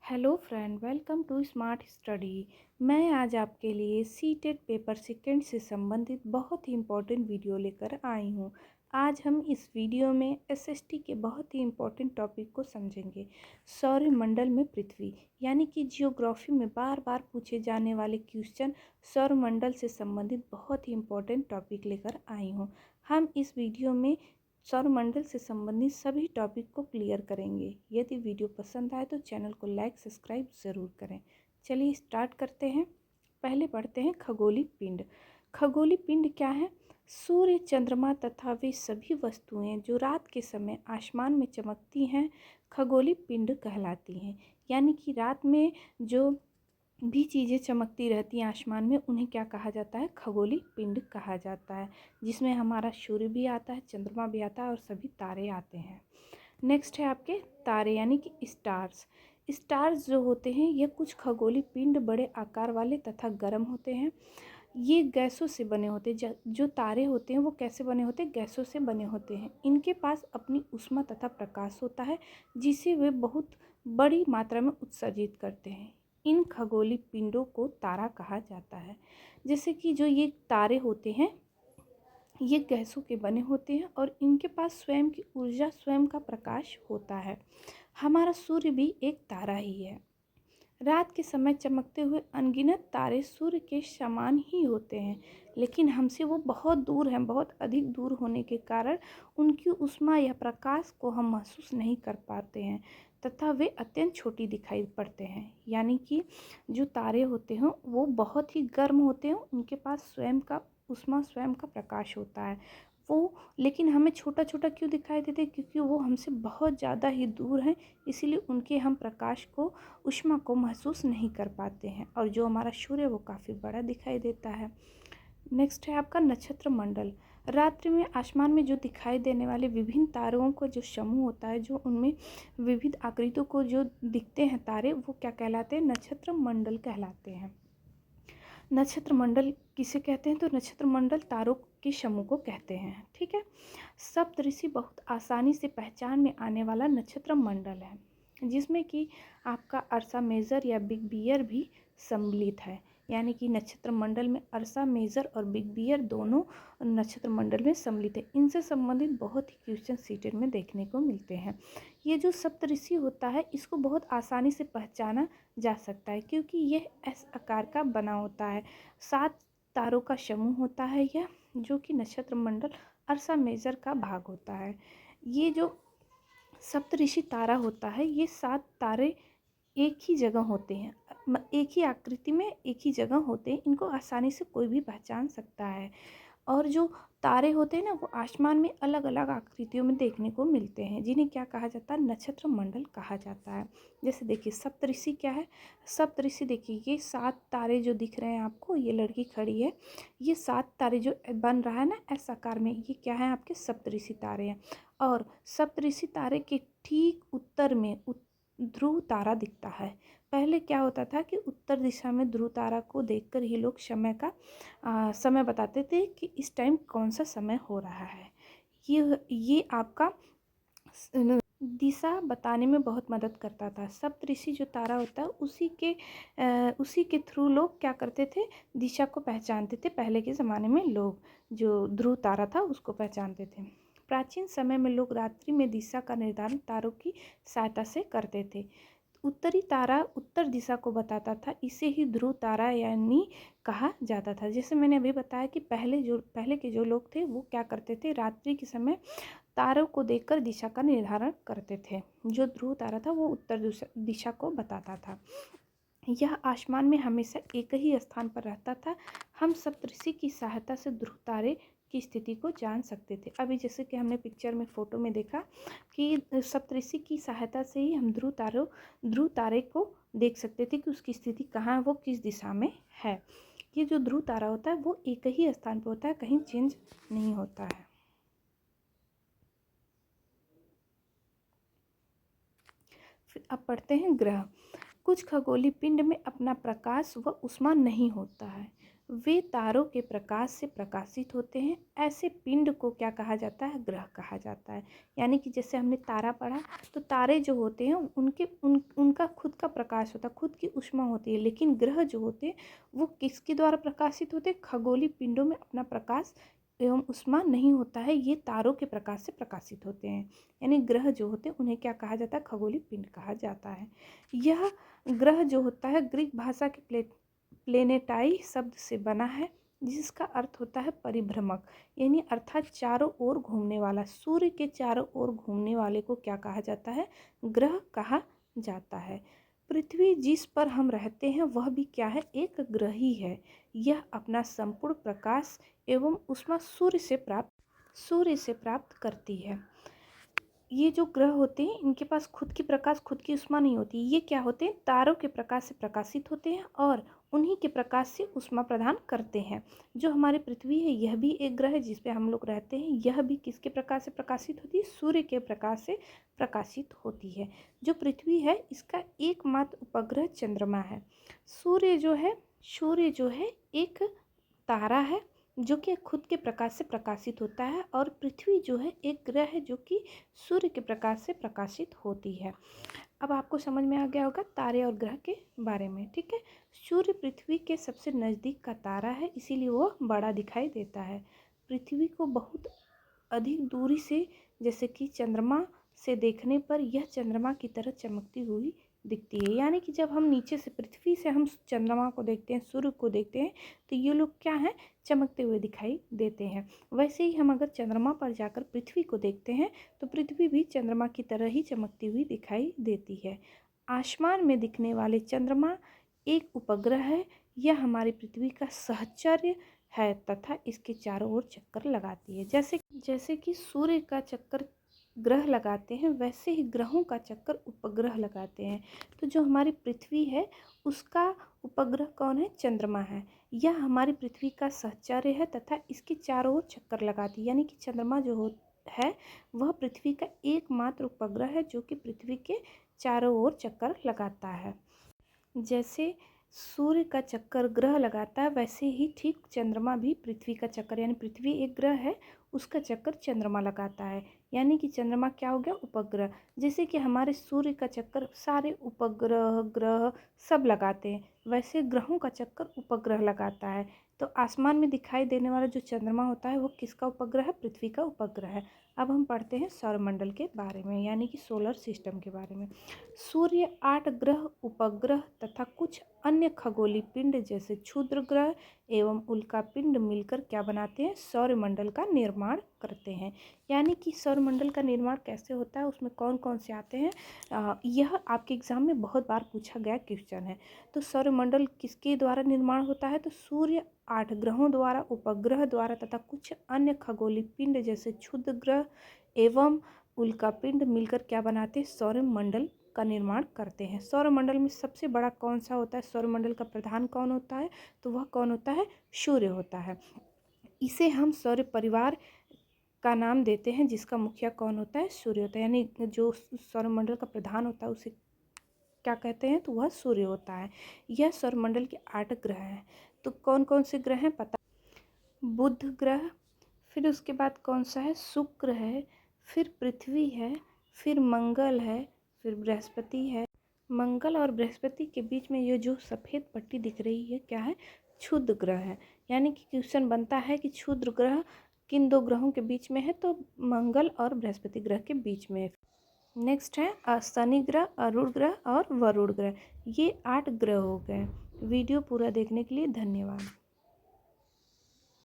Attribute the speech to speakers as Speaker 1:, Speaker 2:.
Speaker 1: Hello friend, welcome to smart study. मैं आज आपके लिए सीटेट पेपर सेकंड से संबंधित बहुत ही इम्पोर्टेंट वीडियो लेकर आई हूँ। आज हम इस वीडियो में एसएसटी के बहुत ही इम्पोर्टेंट टॉपिक को समझेंगे। सौरमंडल में पृथ्वी यानी कि जियोग्राफी में बार बार पूछे जाने वाले क्वेश्चन सौरमंडल से संबंधित बहुत ही इम्पोर्टेंट टॉपिक लेकर आई हूँ। हम इस वीडियो में सौरमंडल से संबंधित सभी टॉपिक को क्लियर करेंगे। यदि वीडियो पसंद आए तो चैनल को लाइक सब्सक्राइब ज़रूर करें। चलिए स्टार्ट करते हैं। पहले पढ़ते हैं खगोलीय पिंड। खगोलीय पिंड क्या है? सूर्य, चंद्रमा तथा वे सभी वस्तुएं जो रात के समय आसमान में चमकती हैं खगोलीय पिंड कहलाती हैं। यानी कि रात में जो भी चीज़ें चमकती रहती हैं आसमान में उन्हें क्या कहा जाता है? खगोलीय पिंड कहा जाता है, जिसमें हमारा सूर्य भी आता है, चंद्रमा भी आता है और सभी तारे आते हैं। नेक्स्ट है आपके तारे यानी कि स्टार्स। स्टार्स जो होते हैं ये कुछ खगोलीय पिंड बड़े आकार वाले तथा गर्म होते हैं। ये गैसों से बने होते हैं। जो तारे होते हैं वो कैसे बने होते हैं? गैसों से बने होते हैं। इनके पास अपनी ऊष्मा तथा प्रकाश होता है जिसे वे बहुत बड़ी मात्रा में उत्सर्जित करते हैं। इन खगोलीय पिंडों को तारा कहा जाता है। जैसे कि जो ये तारे होते हैं ये गैसों के बने होते हैं और इनके पास स्वयं की ऊर्जा, स्वयं का प्रकाश होता है। हमारा सूर्य भी एक तारा ही है। रात के समय चमकते हुए अनगिनत तारे सूर्य के समान ही होते हैं, लेकिन हमसे वो बहुत दूर हैं। बहुत अधिक दूर होने के कारण उनकी ऊष्मा या प्रकाश को हम महसूस नहीं कर पाते हैं तथा वे अत्यंत छोटी दिखाई पड़ते हैं। यानी कि जो तारे होते हैं वो बहुत ही गर्म होते हैं, उनके पास स्वयं का ऊष्मा, स्वयं का प्रकाश होता है वो, लेकिन हमें छोटा छोटा क्यों दिखाई देते हैं? क्योंकि वो हमसे बहुत ज़्यादा ही दूर हैं, इसीलिए उनके हम प्रकाश को, ऊष्मा को महसूस नहीं कर पाते हैं। और जो हमारा सूर्य वो काफ़ी बड़ा दिखाई देता है। नेक्स्ट है आपका नक्षत्र मंडल। रात्रि में आसमान में जो दिखाई देने वाले विभिन्न तारों का जो समूह होता है, जो उनमें विविध आकृतियों को जो दिखते हैं तारे, वो क्या कहलाते हैं? नक्षत्र मंडल कहलाते हैं। नक्षत्र मंडल किसे कहते हैं? तो नक्षत्र मंडल तारों के समूह को कहते हैं। ठीक है। सप्तऋषि बहुत आसानी से पहचान में आने वाला नक्षत्र मंडल है, जिसमें कि आपका अर्सा मेजर या बिग बियर भी सम्मिलित है। यानी कि नक्षत्र मंडल में अर्सा मेजर और बिग बियर दोनों नक्षत्र मंडल में सम्मिलित है। इनसे संबंधित बहुत ही क्वेश्चन सीटेट में देखने को मिलते हैं। ये जो सप्तऋषि होता है इसको बहुत आसानी से पहचाना जा सकता है, क्योंकि यह एस आकार का बना होता है। 7 तारों का समूह होता है यह, जो कि नक्षत्र मंडल अर्सा मेजर का भाग होता है। ये जो सप्तऋषि तारा होता है ये 7 तारे एक ही जगह होते हैं, एक ही आकृति में एक ही जगह होते हैं। इनको आसानी से कोई भी पहचान सकता है। और जो तारे होते हैं ना वो आसमान में अलग अलग आकृतियों में देखने को मिलते हैं, जिन्हें क्या कहा जाता है? नक्षत्र मंडल कहा जाता है। जैसे देखिए सप्तऋषि क्या है? सप्तऋषि देखिए ये 7 तारे जो दिख रहे हैं आपको, ये लड़की खड़ी है, ये 7 तारे जो बन रहा है ना एस आकार में, ये क्या है? आपके सप्तऋषि तारे हैं। और सप्तऋषि तारे के ठीक उत्तर में ध्रुव तारा दिखता है। पहले क्या होता था कि उत्तर दिशा में ध्रुव तारा को देखकर ही लोग समय बताते थे कि इस टाइम कौन सा समय हो रहा है। ये आपका दिशा बताने में बहुत मदद करता था। सप्तऋषि जो तारा होता है उसी के थ्रू लोग क्या करते थे? दिशा को पहचानते थे। पहले के ज़माने में लोग जो ध्रुव तारा था उसको पहचानते थे। प्राचीन समय में लोग रात्रि में दिशा का निर्धारण तारों की सहायता से करते थे। उत्तरी तारा उत्तर दिशा को बताता था, इसे ही ध्रुव तारा यानी कहा जाता था। जैसे मैंने अभी बताया कि पहले के जो लोग थे वो क्या करते थे? रात्रि के समय तारों को देखकर दिशा का निर्धारण करते थे। जो ध्रुव तारा था वो उत्तर दिशा को बताता था। यह आसमान में हमेशा एक ही स्थान पर रहता था। हम सप्तऋषि की सहायता से ध्रुव तारे की स्थिति को जान सकते थे। अभी जैसे कि हमने पिक्चर में फोटो में देखा कि सप्तऋषि की सहायता से ही हम ध्रुव तारे को देख सकते थे कि उसकी स्थिति कहाँ है, वो किस दिशा में है। ये जो ध्रुव तारा होता है वो एक ही स्थान पर होता है, कहीं चेंज नहीं होता है। फिर अब पढ़ते हैं ग्रह। कुछ खगोलीय पिंड में अपना प्रकाश व ऊष्मा नहीं होता है, वे तारों के प्रकाश से प्रकाशित होते हैं। ऐसे पिंड को क्या कहा जाता है? ग्रह कहा जाता है। यानी कि जैसे हमने तारा पढ़ा तो तारे जो होते हैं उनका खुद का प्रकाश होता है, खुद की ऊष्मा होती है, लेकिन ग्रह जो होते हैं वो किसके द्वारा प्रकाशित होते हैं? खगोलीय पिंडों में अपना प्रकाश एवं ऊष्मा नहीं होता है, ये तारों के प्रकाश से प्रकाशित होते हैं। यानी ग्रह जो होते हैं उन्हें क्या कहा जाता है? खगोलीय पिंड कहा जाता है। यह ग्रह जो होता है ग्रीक भाषा के प्लेनेटाई शब्द से बना है, जिसका अर्थ होता है परिभ्रमक, यानी अर्थात चारों ओर घूमने वाला। सूर्य के चारों ओर घूमने वाले को क्या कहा जाता है? ग्रह कहा जाता है। पृथ्वी जिस पर हम रहते हैं वह भी क्या है? एक ग्रह ही है। यह अपना संपूर्ण प्रकाश एवं ऊष्मा सूर्य से प्राप्त करती है। ये जो ग्रह होते हैं इनके पास खुद की प्रकाश, खुद की ऊष्मा नहीं होती। ये क्या होते हैं? तारों के प्रकाश से प्रकाशित होते हैं और उन्हीं के प्रकाश से ऊष्मा प्रदान करते हैं। जो हमारी पृथ्वी है यह भी एक ग्रह है जिस पे हम लोग रहते हैं। यह भी किसके प्रकाश से प्रकाशित होती है? सूर्य के प्रकाश से प्रकाशित होती है। जो पृथ्वी है इसका एकमात्र उपग्रह चंद्रमा है। सूर्य जो है एक तारा है जो कि खुद के प्रकाश से प्रकाशित होता है, और पृथ्वी जो है एक ग्रह है जो कि सूर्य के प्रकाश से प्रकाशित होती है। अब आपको समझ में आ गया होगा तारे और ग्रह के बारे में, ठीक है। सूर्य पृथ्वी के सबसे नज़दीक का तारा है, इसीलिए वो बड़ा दिखाई देता है। पृथ्वी को बहुत अधिक दूरी से, जैसे कि चंद्रमा से देखने पर यह चंद्रमा की तरह चमकती हुई दिखती है। यानी कि जब हम नीचे से पृथ्वी से हम चंद्रमा को देखते हैं, सूर्य को देखते हैं, तो ये लोग क्या हैं? चमकते हुए दिखाई देते हैं। वैसे ही हम अगर चंद्रमा पर जाकर पृथ्वी को देखते हैं तो पृथ्वी भी चंद्रमा की तरह ही चमकती हुई दिखाई देती है। आसमान में दिखने वाले चंद्रमा एक उपग्रह है। यह हमारी पृथ्वी का सहचर्य है तथा इसके चारों ओर चक्कर लगाती है। जैसे कि सूर्य का चक्कर ग्रह लगाते हैं, वैसे ही ग्रहों का चक्कर उपग्रह लगाते हैं। तो जो हमारी पृथ्वी है उसका उपग्रह कौन है? चंद्रमा है। यह हमारी पृथ्वी का सहचर्य है तथा इसके चारों ओर चक्कर लगाती है। यानी कि चंद्रमा है वह पृथ्वी का एकमात्र उपग्रह है जो कि पृथ्वी के चारों ओर चक्कर लगाता है। जैसे सूर्य का चक्कर ग्रह लगाता है, वैसे ही ठीक चंद्रमा भी पृथ्वी का चक्कर, यानी पृथ्वी एक ग्रह है उसका चक्कर चंद्रमा लगाता है। यानी कि चंद्रमा क्या हो गया? उपग्रह। जैसे कि हमारे सूर्य का चक्कर सारे उपग्रह ग्रह सब लगाते हैं, वैसे ग्रहों का चक्कर उपग्रह लगाता है। तो आसमान में दिखाई देने वाला जो चंद्रमा होता है वो किसका उपग्रह है? पृथ्वी का उपग्रह है। अब हम पढ़ते हैं सौरमंडल के बारे में, यानी कि सोलर सिस्टम के बारे में। सूर्य 8 ग्रह, उपग्रह तथा कुछ अन्य खगोलीय पिंड जैसे क्षुद्र ग्रह एवं उल्का पिंड मिलकर क्या बनाते हैं? सौरमंडल का निर्माण करते हैं। यानी कि सौरमंडल का निर्माण कैसे होता है, उसमें कौन कौन से आते हैं, यह आपके एग्जाम में बहुत बार पूछा गया क्वेश्चन है। तो सौरमंडल किसके द्वारा निर्माण होता है? तो सूर्य 8 ग्रहों द्वारा, उपग्रह द्वारा तथा कुछ अन्य खगोलीय पिंड जैसे क्षुद्र ग्रह एवं उल्का पिंड मिलकर क्या बनाते हैं? सौरमंडल का निर्माण करते हैं। सौरमंडल में सबसे बड़ा कौन सा होता है? सौरमंडल का प्रधान कौन होता है? तो वह कौन होता है? सूर्य होता है। इसे हम सौर परिवार का नाम देते हैं, जिसका मुखिया कौन होता है? सूर्य होता है। यानी जो सौरमंडल का प्रधान होता है उसे क्या कहते हैं? तो वह सूर्य होता है। यह सौरमंडल के 8 ग्रह हैं। तो कौन कौन से ग्रह हैं पता? बुध ग्रह, फिर उसके बाद कौन सा है? शुक्र है, फिर पृथ्वी है, फिर मंगल है, फिर बृहस्पति है। मंगल और बृहस्पति के बीच में ये जो सफ़ेद पट्टी दिख रही है क्या है? क्षुद्र ग्रह है। यानी कि क्वेश्चन बनता है कि क्षुद्र ग्रह किन दो ग्रहों के बीच में है? तो मंगल और बृहस्पति ग्रह के बीच में है। नेक्स्ट है शनि ग्रह, अरुण ग्रह और वरुण ग्रह। ये 8 ग्रह हो गए। वीडियो पूरा देखने के लिए धन्यवाद।